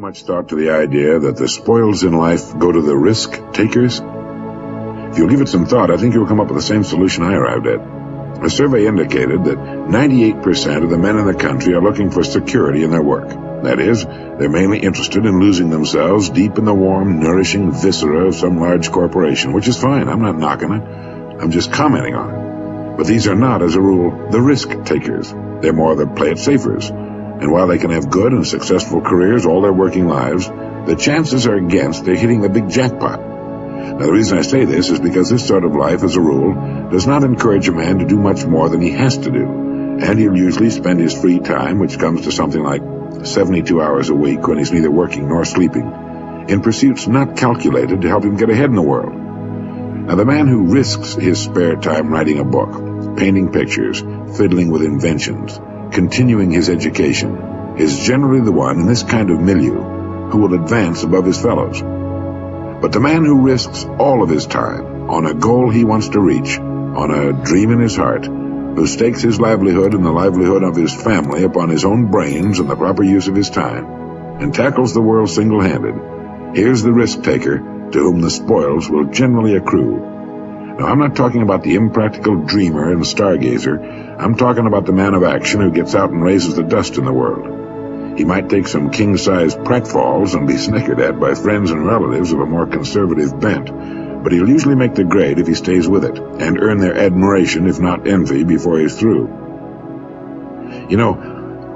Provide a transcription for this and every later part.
much thought to the idea that the spoils in life go to the risk takers? If you'll give it some thought, I think you'll come up with the same solution I arrived at. A survey indicated that 98% of the men in the country are looking for security in their work. That is, they're mainly interested in losing themselves deep in the warm, nourishing viscera of some large corporation, which is fine. I'm not knocking it. I'm just commenting on it. But these are not, as a rule, the risk takers. They're more the play-it-safers. And while they can have good and successful careers all their working lives, the chances are against their hitting the big jackpot. Now, the reason I say this is because this sort of life, as a rule, does not encourage a man to do much more than he has to do. And he'll usually spend his free time, which comes to something like 72 hours a week when he's neither working nor sleeping, in pursuits not calculated to help him get ahead in the world. Now, the man who risks his spare time writing a book, painting pictures, fiddling with inventions, continuing his education, is generally the one in this kind of milieu who will advance above his fellows. But the man who risks all of his time on a goal he wants to reach, on a dream in his heart, who stakes his livelihood and the livelihood of his family upon his own brains and the proper use of his time, and tackles the world single-handed, here's the risk-taker to whom the spoils will generally accrue. Now, I'm not talking about the impractical dreamer and stargazer. I'm talking about the man of action who gets out and raises the dust in the world. He might take some king-size pratfalls and be snickered at by friends and relatives of a more conservative bent, but he'll usually make the grade if he stays with it, and earn their admiration, if not envy, before he's through. You know,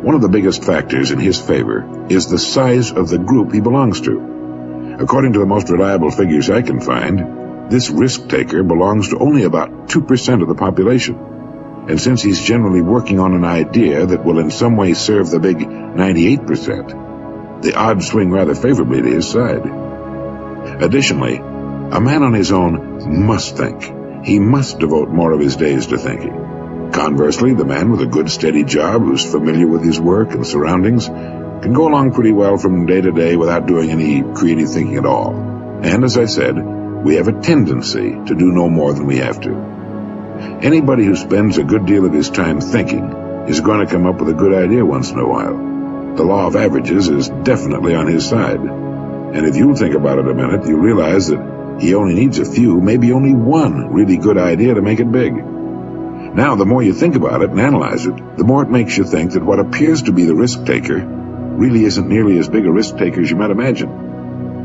one of the biggest factors in his favor is the size of the group he belongs to. According to the most reliable figures I can find, this risk-taker belongs to only about 2% of the population. And since he's generally working on an idea that will in some way serve the big 98%, the odds swing rather favorably to his side. Additionally, a man on his own must think. He must devote more of his days to thinking. Conversely, the man with a good steady job who's familiar with his work and surroundings can go along pretty well from day to day without doing any creative thinking at all. And as I said, we have a tendency to do no more than we have to. Anybody who spends a good deal of his time thinking is going to come up with a good idea once in a while. The law of averages is definitely on his side. And if you'll think about it a minute, you'll realize that he only needs a few, maybe only one really good idea to make it big. Now, the more you think about it and analyze it, the more it makes you think that what appears to be the risk-taker really isn't nearly as big a risk-taker as you might imagine.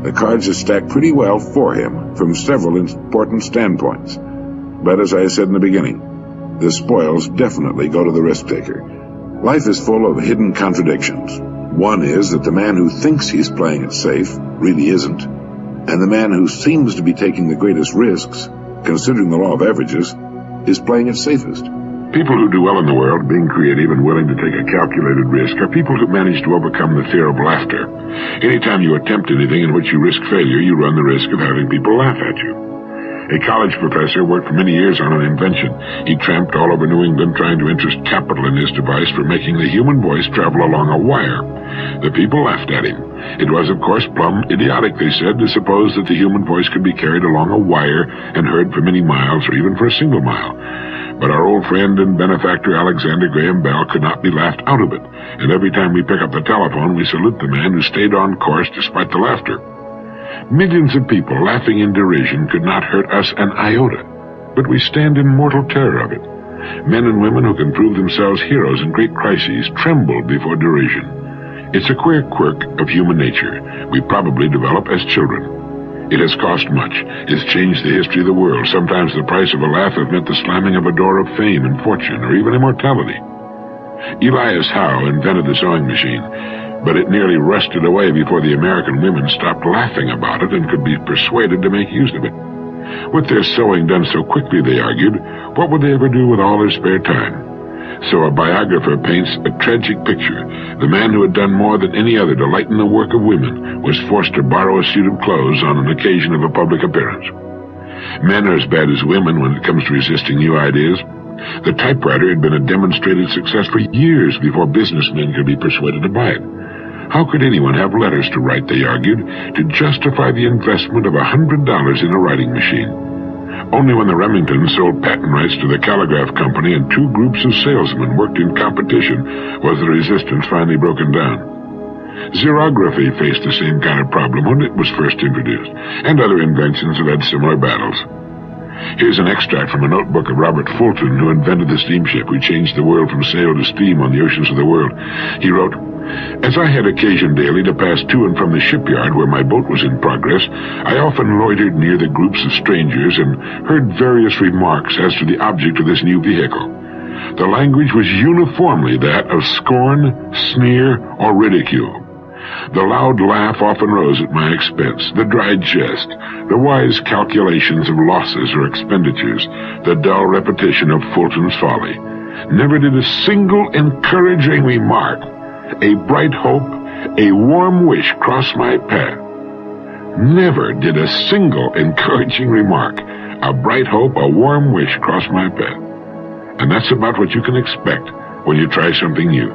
The cards are stacked pretty well for him from several important standpoints. But as I said in the beginning, the spoils definitely go to the risk-taker. Life is full of hidden contradictions. One is that the man who thinks he's playing it safe really isn't, and the man who seems to be taking the greatest risks, considering the law of averages, is playing it safest. People who do well in the world, being creative and willing to take a calculated risk, are people who manage to overcome the fear of laughter. Anytime you attempt anything in which you risk failure, you run the risk of having people laugh at you. A college professor worked for many years on an invention. He tramped all over New England trying to interest capital in his device for making the human voice travel along a wire. The people laughed at him. It was, of course, plumb idiotic, they said, to suppose that the human voice could be carried along a wire and heard for many miles or even for a single mile. But our old friend and benefactor Alexander Graham Bell could not be laughed out of it, and every time we pick up the telephone, we salute the man who stayed on course despite the laughter. Millions of people laughing in derision could not hurt us an iota, but we stand in mortal terror of it. Men and women who can prove themselves heroes in great crises tremble before derision. It's a queer quirk of human nature we probably develop as children. It has cost much. It's changed the history of the world. Sometimes the price of a laugh has meant the slamming of a door of fame and fortune, or even immortality. Elias Howe invented the sewing machine, but it nearly rusted away before the American women stopped laughing about it and could be persuaded to make use of it. With their sewing done so quickly, they argued, what would they ever do with all their spare time? So a biographer paints a tragic picture. The man who had done more than any other to lighten the work of women was forced to borrow a suit of clothes on an occasion of a public appearance. Men are as bad as women when it comes to resisting new ideas. The typewriter had been a demonstrated success for years before businessmen could be persuaded to buy it. How could anyone have letters to write, they argued, to justify the investment of $100 in a writing machine? Only when the Remingtons sold patent rights to the Telegraph Company and two groups of salesmen worked in competition was the resistance finally broken down. Xerography faced the same kind of problem when it was first introduced, and other inventions have had similar battles. Here's an extract from a notebook of Robert Fulton, who invented the steamship, who changed the world from sail to steam on the oceans of the world. He wrote, "As I had occasion daily to pass to and from the shipyard where my boat was in progress, I often loitered near the groups of strangers and heard various remarks as to the object of this new vehicle. The language was uniformly that of scorn, sneer, or ridicule. The loud laugh often rose at my expense, the dry jest, the wise calculations of losses or expenditures, the dull repetition of Fulton's folly. Never did a single encouraging remark, a bright hope, a warm wish cross my path. Never did a single encouraging remark, a bright hope, a warm wish cross my path." And that's about what you can expect when you try something new.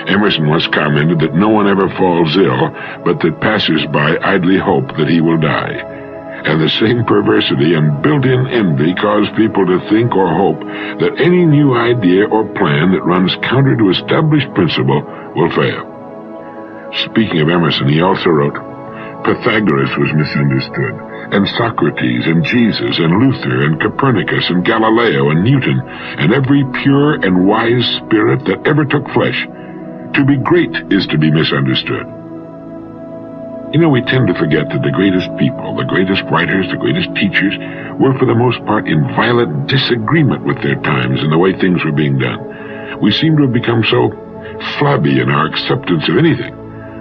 Emerson once commented that no one ever falls ill, but that passers-by idly hope that he will die. And the same perversity and built-in envy cause people to think or hope that any new idea or plan that runs counter to established principle will fail. Speaking of Emerson, he also wrote, "Pythagoras was misunderstood, and Socrates, and Jesus, and Luther, and Copernicus, and Galileo, and Newton, and every pure and wise spirit that ever took flesh. To be great is to be misunderstood." You know, we tend to forget that the greatest people, the greatest writers, the greatest teachers, were for the most part in violent disagreement with their times and the way things were being done. We seem to have become so flabby in our acceptance of anything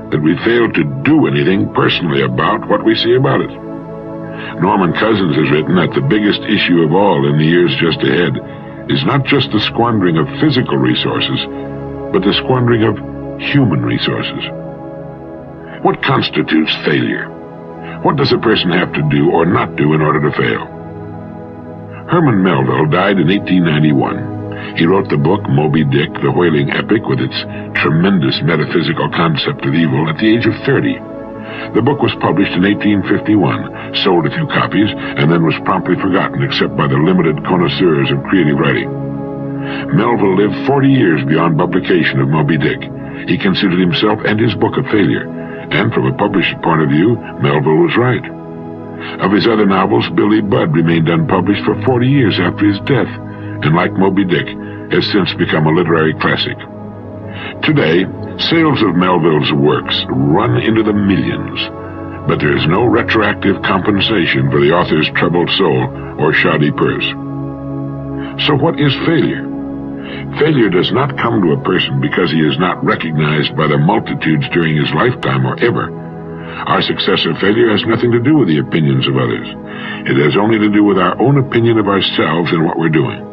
that we fail to do anything personally about what we see about it. Norman Cousins has written that the biggest issue of all in the years just ahead is not just the squandering of physical resources, but the squandering of human resources. What constitutes failure? What does a person have to do or not do in order to fail? Herman Melville died in 1891. He wrote the book Moby Dick, the whaling epic, with its tremendous metaphysical concept of evil, at the age of 30. The book was published in 1851, sold a few copies, and then was promptly forgotten except by the limited connoisseurs of creative writing. Melville lived 40 years beyond publication of Moby Dick. He considered himself and his book a failure, and from a publisher's point of view, Melville was right. Of his other novels, Billy Budd remained unpublished for 40 years after his death, and like Moby Dick, has since become a literary classic. Today, sales of Melville's works run into the millions, but there is no retroactive compensation for the author's troubled soul or shoddy purse. So what is failure? Failure does not come to a person because he is not recognized by the multitudes during his lifetime or ever. Our success or failure has nothing to do with the opinions of others. It has only to do with our own opinion of ourselves and what we're doing.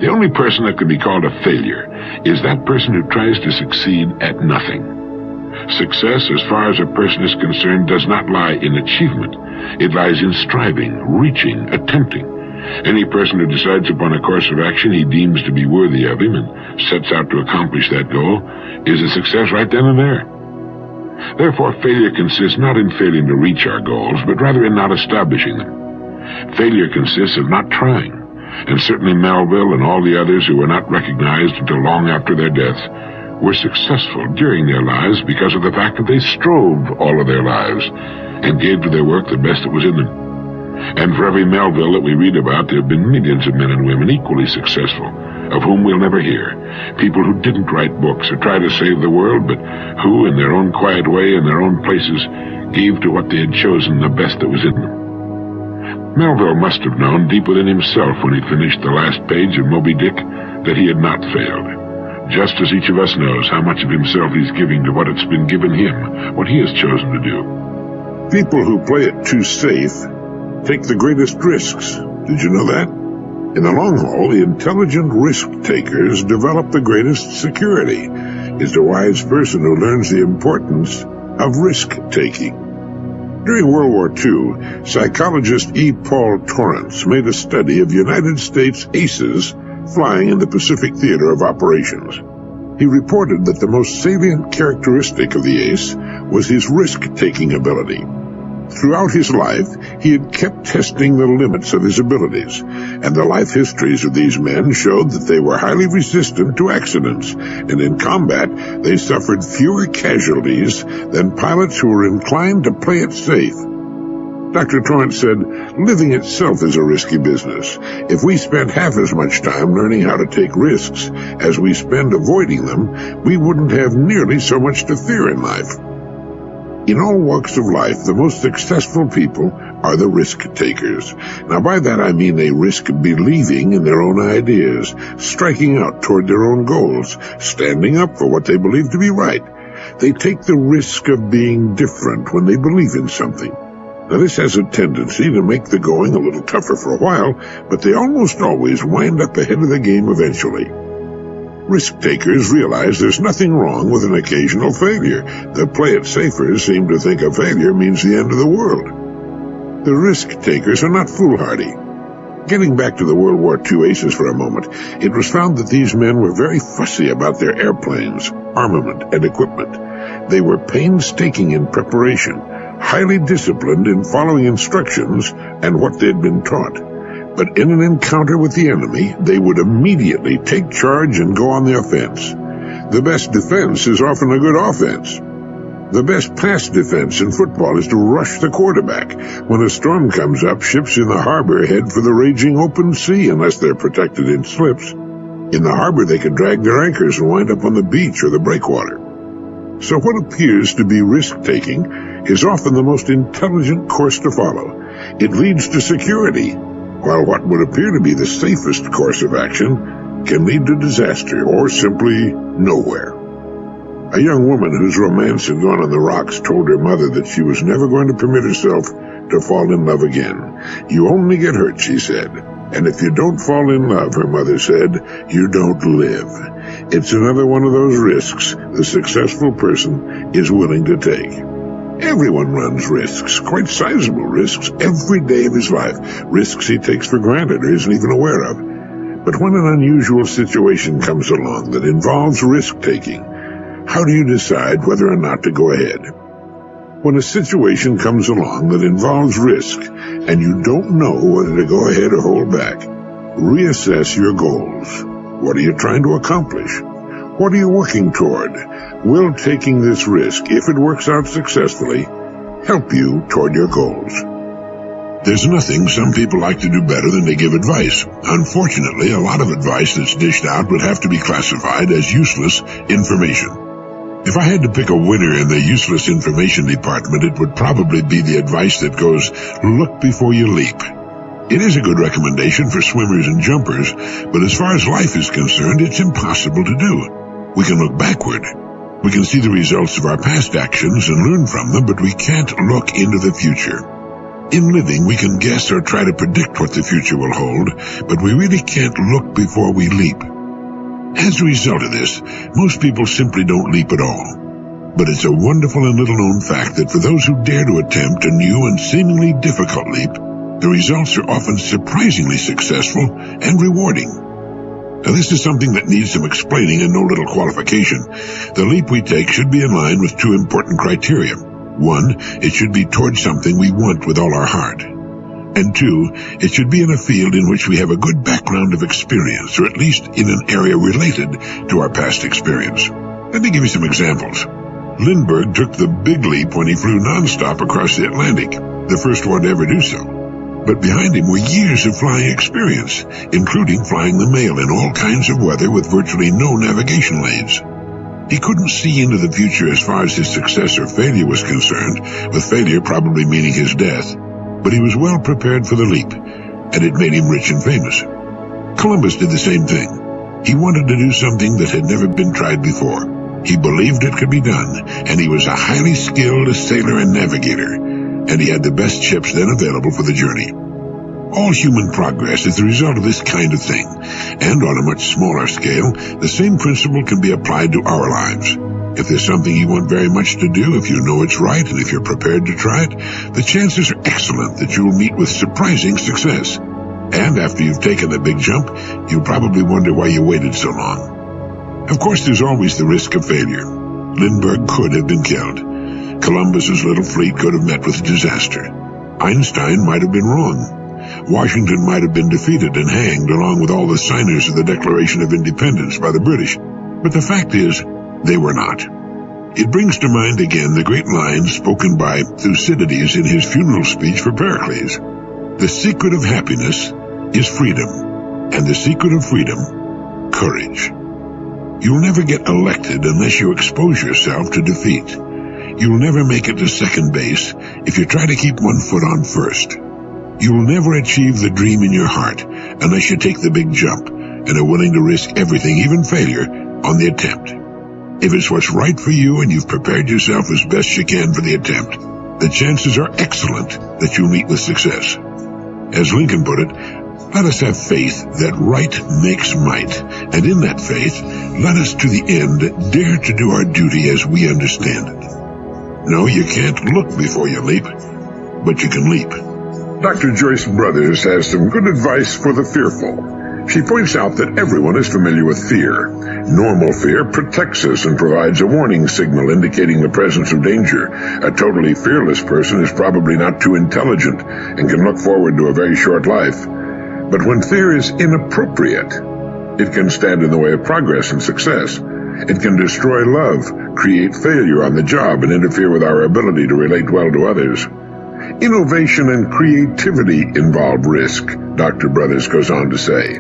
The only person that can be called a failure is that person who tries to succeed at nothing. Success, as far as a person is concerned, does not lie in achievement. It lies in striving, reaching, attempting. Any person who decides upon a course of action he deems to be worthy of him and sets out to accomplish that goal is a success right then and there. Therefore, failure consists not in failing to reach our goals, but rather in not establishing them. Failure consists of not trying, and certainly Melville and all the others who were not recognized until long after their deaths were successful during their lives because of the fact that they strove all of their lives and gave to their work the best that was in them. And for every Melville that we read about, there have been millions of men and women equally successful, of whom we'll never hear. People who didn't write books or try to save the world, but who, in their own quiet way, in their own places, gave to what they had chosen the best that was in them. Melville must have known deep within himself when he finished the last page of Moby Dick that he had not failed, just as each of us knows how much of himself he's giving to what it's been given him, what he has chosen to do. People who play it too safe take the greatest risks. Did you know that? In the long haul, the intelligent risk-takers develop the greatest security. Is the wise person who learns the importance of risk-taking. During World War II, psychologist E. Paul Torrance made a study of United States aces flying in the Pacific Theater of Operations. He reported that the most salient characteristic of the ace was his risk-taking ability. Throughout his life, he had kept testing the limits of his abilities, and the life histories of these men showed that they were highly resistant to accidents, and in combat they suffered fewer casualties than pilots who were inclined to play it safe. Dr. Torrance said, "Living itself is a risky business. If we spent half as much time learning how to take risks as we spend avoiding them, we wouldn't have nearly so much to fear in life." In all walks of life, the most successful people are the risk-takers. Now, by that I mean they risk believing in their own ideas, striking out toward their own goals, standing up for what they believe to be right. They take the risk of being different when they believe in something. Now, this has a tendency to make the going a little tougher for a while, but they almost always wind up ahead of the game eventually. Risk-takers realize there's nothing wrong with an occasional failure. The play-it-safers seem to think a failure means the end of the world. The risk-takers are not foolhardy. Getting back to the World War II aces for a moment, it was found that these men were very fussy about their airplanes, armament, and equipment. They were painstaking in preparation, highly disciplined in following instructions and what they'd been taught. But in an encounter with the enemy, they would immediately take charge and go on the offense. The best defense is often a good offense. The best pass defense in football is to rush the quarterback. When a storm comes up, ships in the harbor head for the raging open sea unless they're protected in slips. In the harbor, they could drag their anchors and wind up on the beach or the breakwater. So what appears to be risk-taking is often the most intelligent course to follow. It leads to security, while what would appear to be the safest course of action can lead to disaster or simply nowhere. A young woman whose romance had gone on the rocks told her mother that she was never going to permit herself to fall in love again. "You only get hurt," she said. "And if you don't fall in love," her mother said, "you don't live." It's another one of those risks the successful person is willing to take. Everyone runs risks, quite sizable risks, every day of his life, risks he takes for granted or isn't even aware of. But when an unusual situation comes along that involves risk-taking, how do you decide whether or not to go ahead? When a situation comes along that involves risk and you don't know whether to go ahead or hold back, reassess your goals. What are you trying to accomplish? What are you working toward? Will taking this risk, if it works out successfully, help you toward your goals? There's nothing some people like to do better than to give advice. Unfortunately, a lot of advice that's dished out would have to be classified as useless information. If I had to pick a winner in the useless information department, it would probably be the advice that goes, look before you leap. It is a good recommendation for swimmers and jumpers, but as far as life is concerned, it's impossible to do. We can look backward. We can see the results of our past actions and learn from them, but we can't look into the future. In living, we can guess or try to predict what the future will hold, but we really can't look before we leap. As a result of this, most people simply don't leap at all. But it's a wonderful and little-known fact that for those who dare to attempt a new and seemingly difficult leap, the results are often surprisingly successful and rewarding. Now, this is something that needs some explaining and no little qualification. The leap we take should be in line with two important criteria. One, it should be towards something we want with all our heart. And two, it should be in a field in which we have a good background of experience, or at least in an area related to our past experience. Let me give you some examples. Lindbergh took the big leap when he flew nonstop across the Atlantic, the first one to ever do so. But behind him were years of flying experience, including flying the mail in all kinds of weather with virtually no navigational aids. He couldn't see into the future as far as his success or failure was concerned, with failure probably meaning his death, but he was well prepared for the leap, and it made him rich and famous. Columbus did the same thing. He wanted to do something that had never been tried before. He believed it could be done, and he was a highly skilled sailor and navigator, and he had the best ships then available for the journey. All human progress is the result of this kind of thing, and on a much smaller scale, the same principle can be applied to our lives. If there's something you want very much to do, if you know it's right, and if you're prepared to try it, the chances are excellent that you'll meet with surprising success. And after you've taken the big jump, you'll probably wonder why you waited so long. Of course, there's always the risk of failure. Lindbergh could have been killed. Columbus's little fleet could have met with disaster. Einstein might have been wrong. Washington might have been defeated and hanged along with all the signers of the Declaration of Independence by the British. But the fact is, they were not. It brings to mind again the great lines spoken by Thucydides in his funeral speech for Pericles. The secret of happiness is freedom, and the secret of freedom, courage. You'll never get elected unless you expose yourself to defeat. You'll never make it to second base if you try to keep one foot on first. You'll never achieve the dream in your heart unless you take the big jump and are willing to risk everything, even failure, on the attempt. If it's what's right for you and you've prepared yourself as best you can for the attempt, the chances are excellent that you'll meet with success. As Lincoln put it, let us have faith that right makes might, and in that faith, let us to the end dare to do our duty as we understand it. No, you can't look before you leap, but you can leap. Dr. Joyce Brothers has some good advice for the fearful. She points out that everyone is familiar with fear. Normal fear protects us and provides a warning signal indicating the presence of danger. A totally fearless person is probably not too intelligent and can look forward to a very short life. But when fear is inappropriate, it can stand in the way of progress and success. It can destroy love, create failure on the job, and interfere with our ability to relate well to others. Innovation and creativity involve risk, Dr. Brothers goes on to say.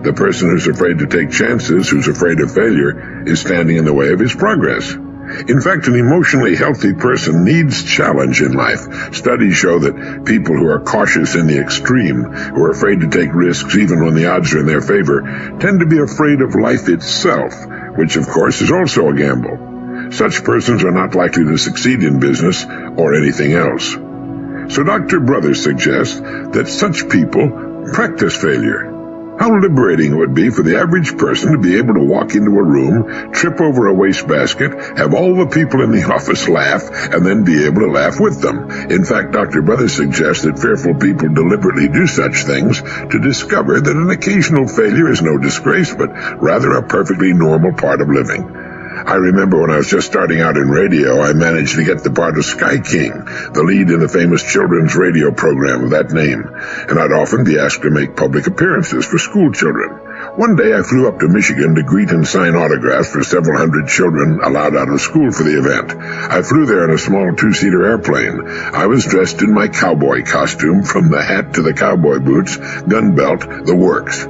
The person who's afraid to take chances, who's afraid of failure, is standing in the way of his progress. In fact, an emotionally healthy person needs challenge in life. Studies show that people who are cautious in the extreme, who are afraid to take risks even when the odds are in their favor, tend to be afraid of life itself, which of course is also a gamble. Such persons are not likely to succeed in business or anything else. So Dr. Brothers suggests that such people practice failure. How liberating it would be for the average person to be able to walk into a room, trip over a wastebasket, have all the people in the office laugh, and then be able to laugh with them. In fact, Dr. Brothers suggests that fearful people deliberately do such things to discover that an occasional failure is no disgrace, but rather a perfectly normal part of living. I remember when I was just starting out in radio, I managed to get the part of Sky King, the lead in the famous children's radio program of that name, and I'd often be asked to make public appearances for school children. One day I flew up to Michigan to greet and sign autographs for several hundred children allowed out of school for the event. I flew there in a small two-seater airplane. I was dressed in my cowboy costume, from the hat to the cowboy boots, gun belt, the works.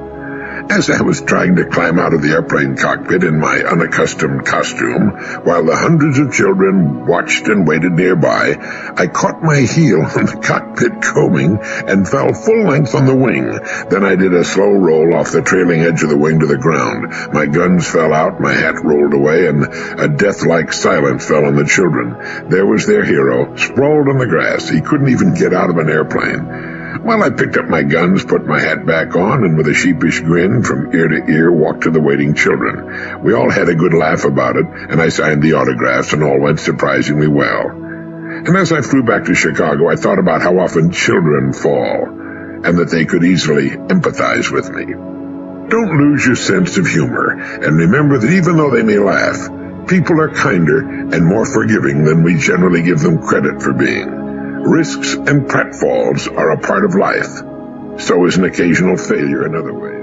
As I was trying to climb out of the airplane cockpit in my unaccustomed costume, while the hundreds of children watched and waited nearby, I caught my heel on the cockpit coaming and fell full length on the wing. Then I did a slow roll off the trailing edge of the wing to the ground. My guns fell out, my hat rolled away, and a death-like silence fell on the children. There was their hero, sprawled on the grass. He couldn't even get out of an airplane. Well, I picked up my guns, put my hat back on, and with a sheepish grin from ear to ear walked to the waiting children. We all had a good laugh about it, and I signed the autographs, and all went surprisingly well. And as I flew back to Chicago, I thought about how often children fall, and that they could easily empathize with me. Don't lose your sense of humor, and remember that even though they may laugh, people are kinder and more forgiving than we generally give them credit for being. Risks and pratfalls are a part of life. So is an occasional failure in other ways.